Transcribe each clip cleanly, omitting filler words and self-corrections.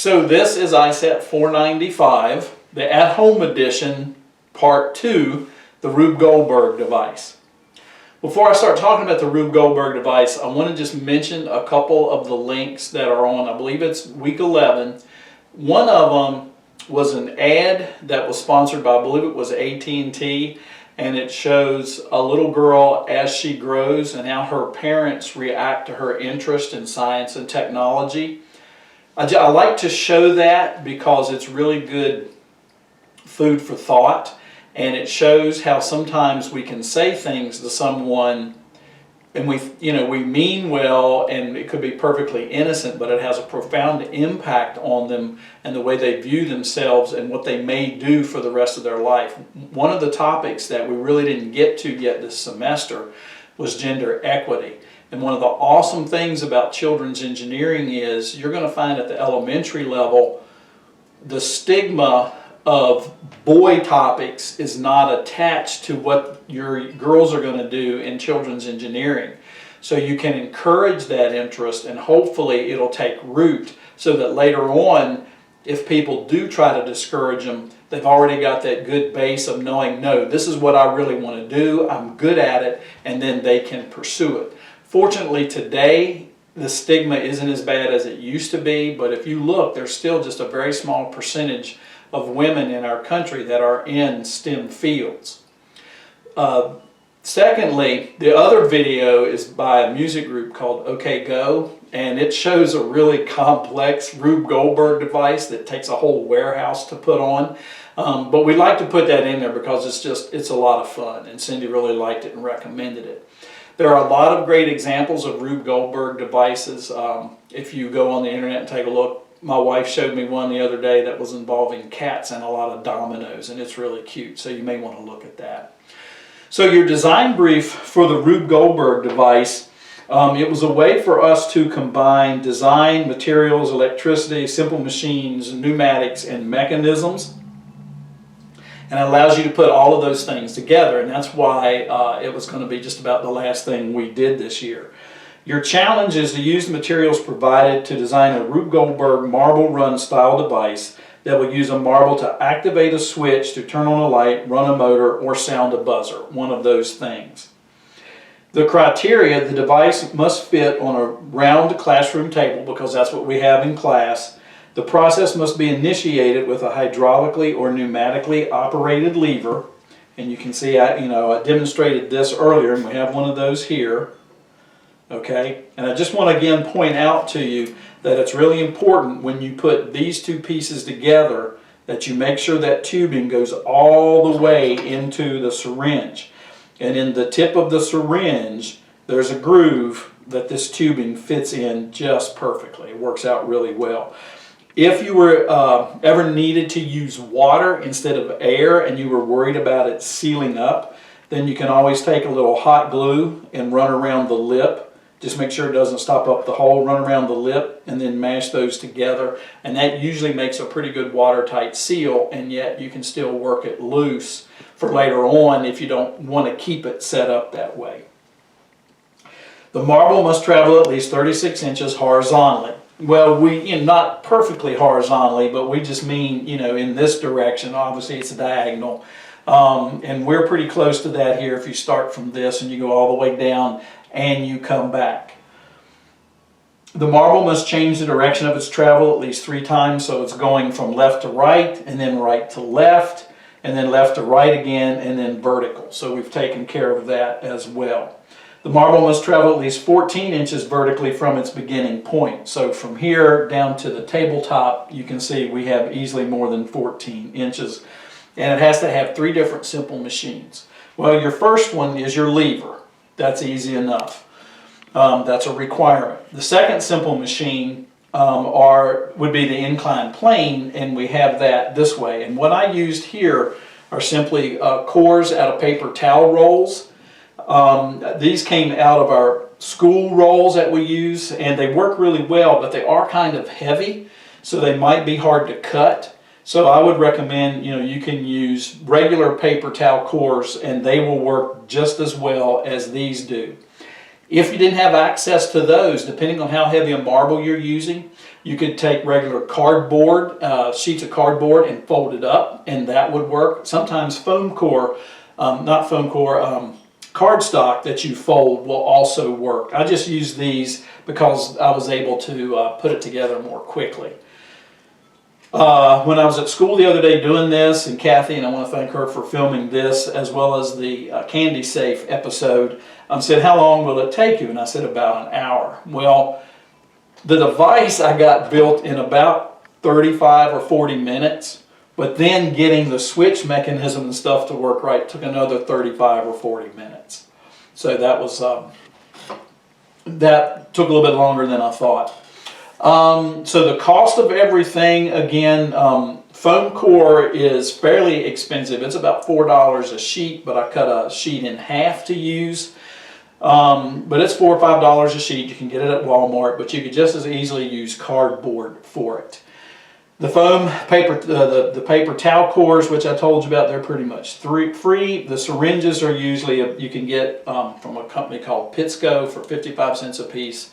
So this is ISET 495, the at-home edition, part 2, the Rube Goldberg device. Before I start talking about the Rube Goldberg device, I want to just mention a couple of the links that are on, I believe it's week 11. One of them was an ad that was sponsored by, I believe it was AT&T, and it shows a little girl as she grows and how her parents react to her interest in science and technology. I like to show that because it's really good food for thought, and it shows how sometimes we can say things to someone and we mean well, and it could be perfectly innocent, but it has a profound impact on them and the way they view themselves and what they may do for the rest of their life. One of the topics that we really didn't get to yet this semester was gender equity. And one of the awesome things about children's engineering is you're going to find at the elementary level the stigma of boy topics is not attached to what your girls are going to do in children's engineering. So you can encourage that interest, and hopefully it'll take root so that later on, if people do try to discourage them, they've already got that good base of knowing, no, this is what I really want to do, I'm good at it, and then they can pursue it. Fortunately today, the stigma isn't as bad as it used to be, but if you look, there's still just a very small percentage of women in our country that are in STEM fields. Secondly, the other video is by a music group called OK Go, and it shows a really complex Rube Goldberg device that takes a whole warehouse to put on. But we like to put that in there because it's a lot of fun, and Cindy really liked it and recommended it. There are a lot of great examples of Rube Goldberg devices. If you go on the internet and take a look, my wife showed me one the other day that was involving cats and a lot of dominoes, and it's really cute, so you may want to look at that. So your design brief for the Rube Goldberg device, it was a way for us to combine design, materials, electricity, simple machines, pneumatics, and mechanisms. And it allows you to put all of those things together, and that's why it was going to be just about the last thing we did this year. Your challenge is to use the materials provided to design a Rube Goldberg marble run style device that will use a marble to activate a switch to turn on a light, run a motor, or sound a buzzer, one of those things. The criteria: the device must fit on a round classroom table because that's what we have in class. The process must be initiated with a hydraulically or pneumatically operated lever, and you can see I demonstrated this earlier, and we have one of those here. Okay, and I just want to again point out to you that it's really important when you put these two pieces together that you make sure that tubing goes all the way into the syringe. And in the tip of the syringe, there's a groove that this tubing fits in just perfectly. It works out really well. If you were ever needed to use water instead of air and you were worried about it sealing up, then you can always take a little hot glue and run around the lip. Just make sure it doesn't stop up the hole, run around the lip, and then mash those together. And that usually makes a pretty good watertight seal, and yet you can still work it loose for later on if you don't want to keep it set up that way. The marble must travel at least 36 inches horizontally. Well, not perfectly horizontally, but we just mean, in this direction. Obviously, it's a diagonal. And we're pretty close to that here if you start from this and you go all the way down and you come back. The marble must change the direction of its travel at least 3 times, so it's going from left to right, and then right to left, and then left to right again, and then vertical. So we've taken care of that as well. The marble must travel at least 14 inches vertically from its beginning point. So from here down to the tabletop, you can see we have easily more than 14 inches. And it has to have 3 different simple machines. Well, your first one is your lever. That's easy enough. That's a requirement. The second simple machine would be the inclined plane, and we have that this way. And what I used here are simply cores out of paper towel rolls. These came out of our school rolls that we use, and they work really well, but they are kind of heavy, so they might be hard to cut. So I would recommend, you can use regular paper towel cores, and they will work just as well as these do. If you didn't have access to those, depending on how heavy a marble you're using, You could take regular cardboard, sheets of cardboard, and fold it up, and that would work. Sometimes foam core, not foam core, cardstock that you fold will also work. I just use these because I was able to put it together more quickly. When I was at school the other day doing this, and Kathy, and I want to thank her for filming this as well as the Candy Safe episode, said, how long will it take you? And I said, about an hour. Well, the device I got built in about 35 or 40 minutes, but then getting the switch mechanism and stuff to work right took another 35 or 40 minutes. So that was, that took a little bit longer than I thought. So the cost of everything, again, foam core is fairly expensive. It's about $4 a sheet, but I cut a sheet in half to use. But it's $4 or $5 a sheet. You can get it at Walmart, but you could just as easily use cardboard for it. The foam paper, the paper towel cores, which I told you about, they're pretty much free. The syringes are usually, you can get from a company called Pittsco for 55 cents a piece.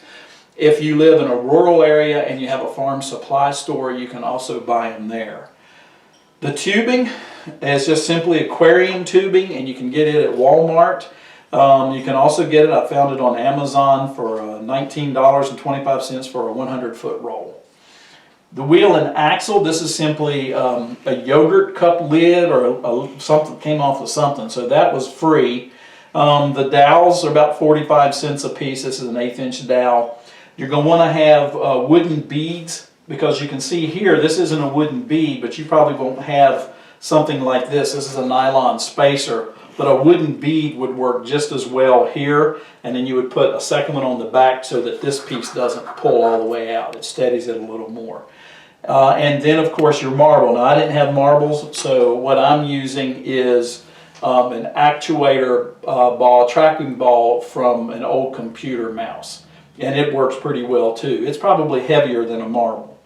If you live in a rural area and you have a farm supply store, you can also buy them there. The tubing is just simply aquarium tubing, and you can get it at Walmart. You can also get it, I found it on Amazon for $19.25 for a 100-foot roll. The wheel and axle, this is simply a yogurt cup lid or something came off of something, so that was free. The dowels are about 45 cents a piece. This is an 1/8-inch dowel. You're going to want to have wooden beads, because you can see here, this isn't a wooden bead, but you probably won't have something like this. This is a nylon spacer, but a wooden bead would work just as well here, and then you would put a second one on the back so that this piece doesn't pull all the way out. It steadies it a little more. And then, of course, your marble. Now, I didn't have marbles, so what I'm using is an actuator ball, tracking ball from an old computer mouse. And it works pretty well too. It's probably heavier than a marble.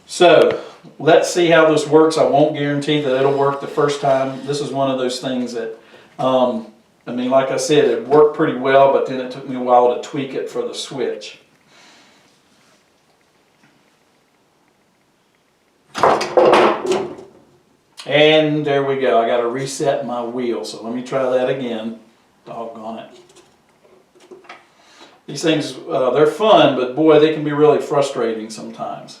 So let's see how this works. I won't guarantee that it'll work the first time. This is one of those things that, I mean, like I said, it worked pretty well, but then it took me a while to tweak it for the switch. And there we go. I got to reset my wheel. So let me try that again. Doggone it. These things, they're fun, but boy, they can be really frustrating sometimes.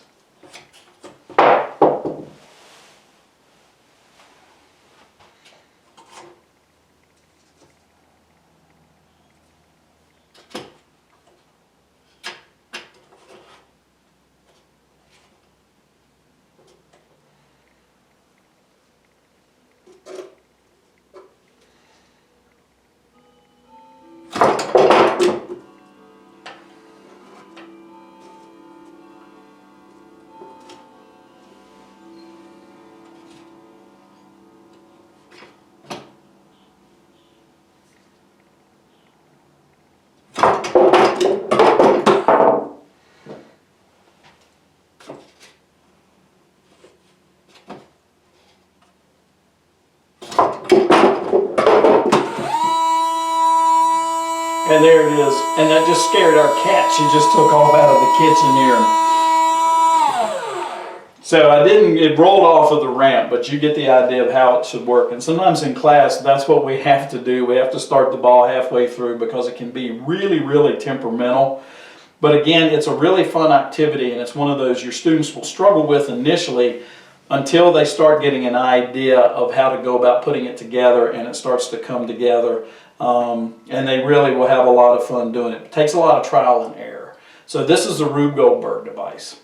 And there it is. And that just scared our cat. She just took off out of the kitchen here. So it rolled off of the ramp, but you get the idea of how it should work. And sometimes in class, that's what we have to do. We have to start the ball halfway through because it can be really, really temperamental. But again, it's a really fun activity, and it's one of those your students will struggle with initially until they start getting an idea of how to go about putting it together, and it starts to come together. And they really will have a lot of fun doing it. It takes a lot of trial and error. So this is the Rube Goldberg device.